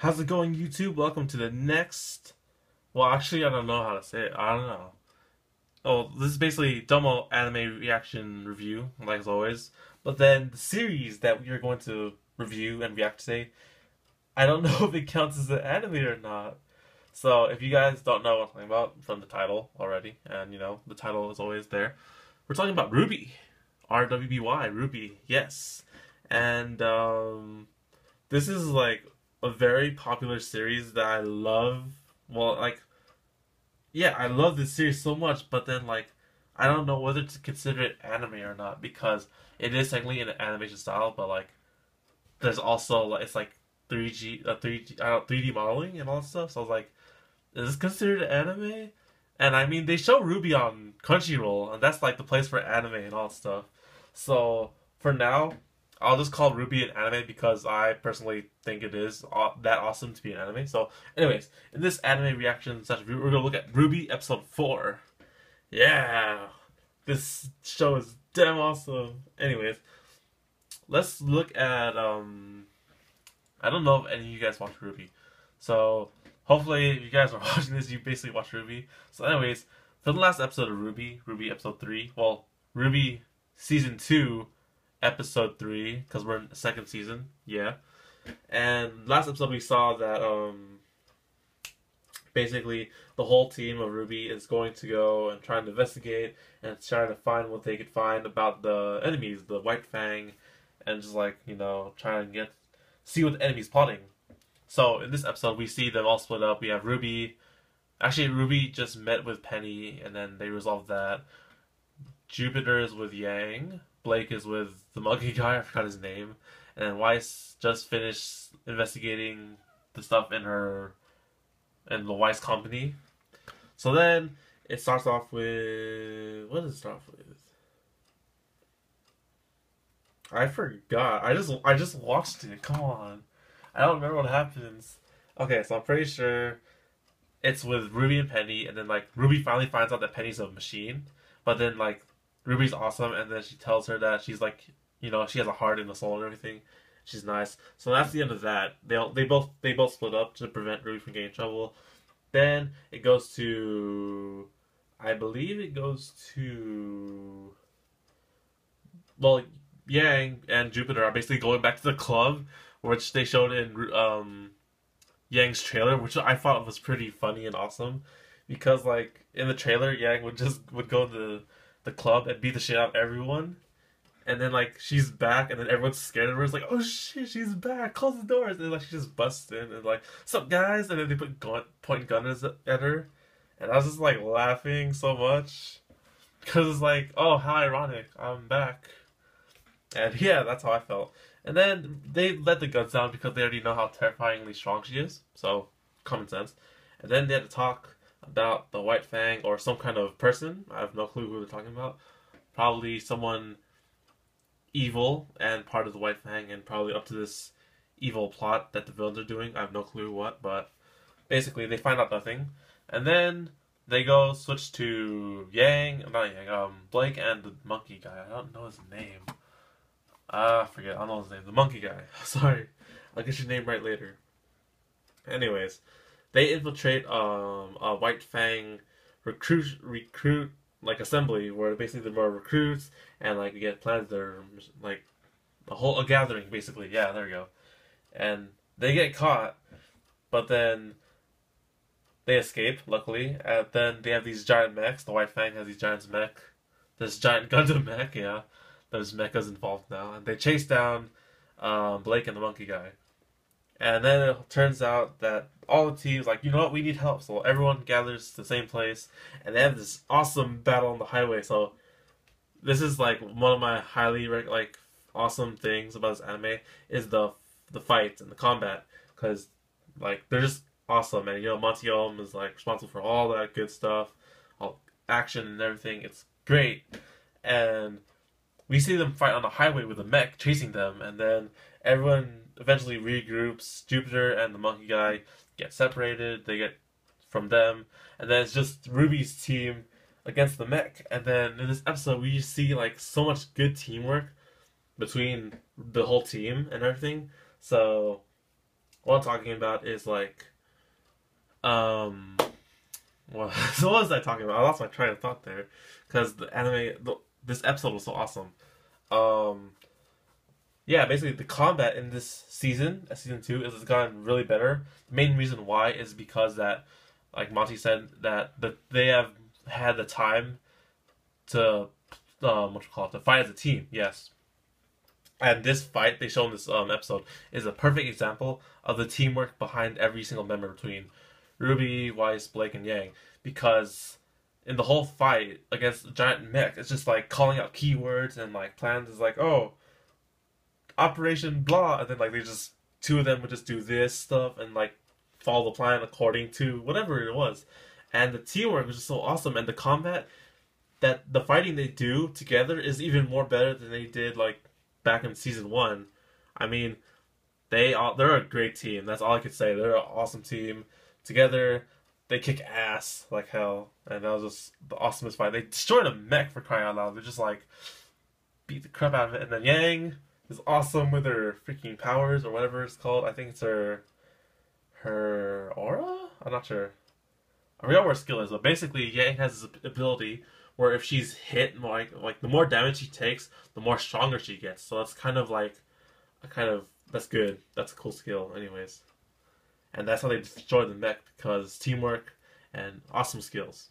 How's it going, YouTube? Welcome to the next. Well, actually, I don't know how to say it. I don't know. Oh, this is basically Domo Anime reaction review, like as always. But then the series that we are going to review and react to today, I don't know if it counts as an anime or not. So if you guys don't know what I'm talking about from the title already, and the title is always there, we're talking about RWBY, RWBY, RWBY, yes, and this is like a very popular series that I love. Well, like, yeah, I love this series so much, but then like, I don't know whether to consider it anime or not because it is technically in an animation style, but like, there's also like it's like 3D modeling and all that stuff. So I was like, is this considered anime? And I mean, they show RWBY on Crunchyroll, and that's like the place for anime and all that stuff. So for now, I'll just call RWBY an anime because I personally think it is that awesome to be an anime. So, anyways, in this anime reaction session, we're gonna look at RWBY episode 4. Yeah, this show is damn awesome. Anyways, let's look at I don't know if any of you guys watch RWBY, so hopefully if you guys are watching this, you basically watch RWBY. So, anyways, for the last episode of RWBY episode 3, well, RWBY season 2. Episode 3, because we're in the second season, yeah. And last episode we saw that basically the whole team of RWBY is going to go and try and investigate and try to find what they could find about the enemies, the White Fang, and just like, try and see what the enemy's plotting. So in this episode we see them all split up. We have RWBY. Actually, RWBY just met with Penny and then they resolved that. Jupiter is with Yang. Blake is with the monkey guy, I forgot his name. And then Weiss just finished investigating the stuff in the Weiss company. So then it starts off with, what does it start off with? I forgot. I just watched it. Come on. I don't remember what happens. Okay, so I'm pretty sure it's with RWBY and Penny, and then like RWBY finally finds out that Penny's a machine. But then like RWBY's awesome, and then she tells her that she's like, she has a heart and a soul and everything. She's nice. So that's the end of that. They both split up to prevent RWBY from getting in trouble. Then it goes to, I believe it goes to, well, Yang and Jupiter are basically going back to the club, which they showed in Yang's trailer, which I thought was pretty funny and awesome, because like in the trailer, Yang would go to the club and beat the shit out of everyone, and then like she's back and then everyone's scared of her. It's like, oh shit, she's back, close the doors. And like she just busts in and like, what's up guys? And then they point guns at her, and I was just like laughing so much because it's like, oh, how ironic, I'm back. And yeah, that's how I felt. And then they let the guns down because they already know how terrifyingly strong she is, so common sense. And then they had to talk about the White Fang or some kind of person. I have no clue who they're talking about. Probably someone evil and part of the White Fang and probably up to this evil plot that the villains are doing. I have no clue what, but basically they find out nothing. And then they go switch to Blake and the monkey guy. I don't know his name. I forget. I don't know his name. The monkey guy. Sorry. I'll get your name right later. Anyways, they infiltrate a White Fang recruit like assembly where basically they're more recruits and like we get plans. They're like a gathering basically. Yeah, there we go. And they get caught, but then they escape luckily. And then they have these giant mechs. The White Fang has these giant mech. This giant Gundam mech. Yeah, there's mechas involved now, and they chase down Blake and the monkey guy. And then it turns out that all the teams, like, you know what, we need help. So everyone gathers to the same place, and they have this awesome battle on the highway. So this is like one of my highly like awesome things about this anime is the fights and the combat, because like they're just awesome. And Monty Ohm is like responsible for all that good stuff, all action and everything. It's great, and we see them fight on the highway with a mech chasing them, and then everyone eventually regroups. Jupiter and the monkey guy get separated. They get from them, and then it's just RWBY's team against the mech. And then in this episode, we see like so much good teamwork between the whole team and everything. So what I'm talking about is like, um, well, so what was I talking about? I lost my train of thought there, because this episode was so awesome. Um, yeah, basically the combat in this season, season two, is gotten really better. The main reason why is because that, like Monty said, that they have had the time to, what you call it, to fight as a team. Yes, and this fight they show in this episode is a perfect example of the teamwork behind every single member between RWBY, Weiss, Blake, and Yang. Because in the whole fight against the giant mech, it's just like calling out keywords and like plans. Is like, oh, Operation blah, and then like they just two of them would just do this stuff and like follow the plan according to whatever it was. And the teamwork was just so awesome, and the combat, that the fighting they do together is even more better than they did like back in season one. I mean, they're a great team. That's all I could say. They're an awesome team. Together, they kick ass like hell, and that was just the awesomest fight. They destroyed a mech, for crying out loud. They just like beat the crap out of it, and then Yang is awesome with her freaking powers or whatever it's called. I think it's her aura. I'm not sure. I forgot where her skill is, but basically Yang has this ability where if she's hit, like the more damage she takes, the more stronger she gets. So that's kind of like that's good. That's a cool skill, anyways. And that's how they destroyed the mech, because teamwork and awesome skills.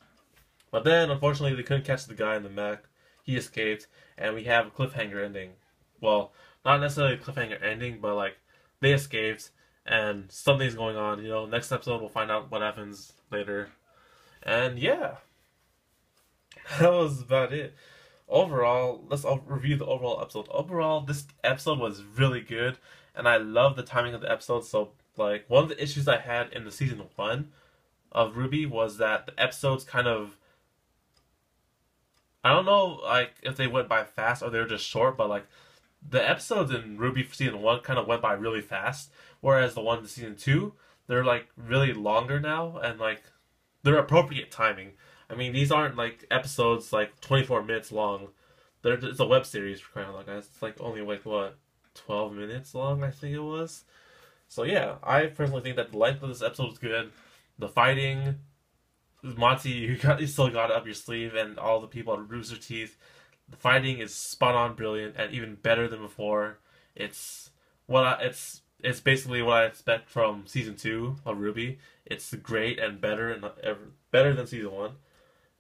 But then, unfortunately, they couldn't catch the guy in the mech. He escaped, and we have a cliffhanger ending. Well, not necessarily a cliffhanger ending, but like they escaped, and something's going on. You know, next episode we'll find out what happens later. And yeah, that was about it. Overall, let's review the overall episode. Overall, this episode was really good, and I love the timing of the episode. So, like, one of the issues I had in the season one of RWBY was that the episodes kind of, I don't know, like, if they went by fast or they were just short, but like the episodes in RWBY for season one kind of went by really fast, whereas the one in season two, they're like really longer now, and like they're appropriate timing. I mean, these aren't like episodes like 24 minutes long. It's a web series, for crying out loud, guys. It's like only like what, 12 minutes long, I think it was. So yeah, I personally think that the length of this episode was good. The fighting, Monty, you still got it up your sleeve, and all the people at Rooster Teeth. The fighting is spot on, brilliant, and even better than before. It's basically what I expect from season two of RWBY. It's great and better than season one.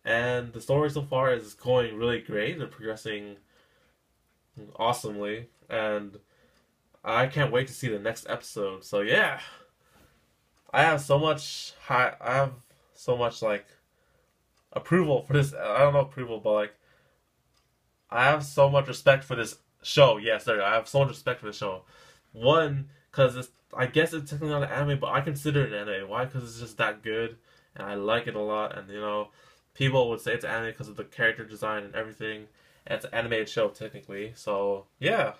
And the story so far is going really great. They're progressing awesomely, and I can't wait to see the next episode. So yeah, I have so much like approval for this. I don't know approval, but like I have so much respect for this show. Yes, there. I have so much respect for the show. One, because I guess it's technically not an anime, but I consider it an anime. Why? Because it's just that good, and I like it a lot. And you know, people would say it's an anime because of the character design and everything. And it's an animated show technically. So yeah.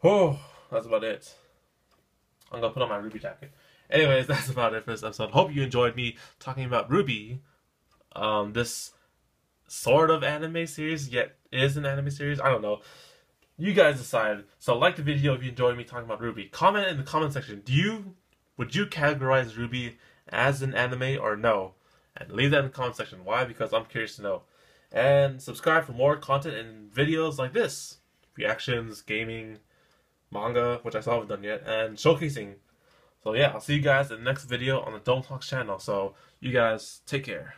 Oh, that's about it. I'm gonna put on my RWBY jacket. Anyways, that's about it for this episode. Hope you enjoyed me talking about RWBY. This sort of anime series, yet is an anime series. I don't know. You guys decide. So like the video if you enjoyed me talking about RWBY. Comment in the comment section. Would you categorize RWBY as an anime or no? And leave that in the comment section. Why? Because I'm curious to know. And subscribe for more content and videos like this. Reactions, gaming, manga, which I still haven't done yet, and showcasing. So yeah, I'll see you guys in the next video on the Don't Talk channel. So you guys take care.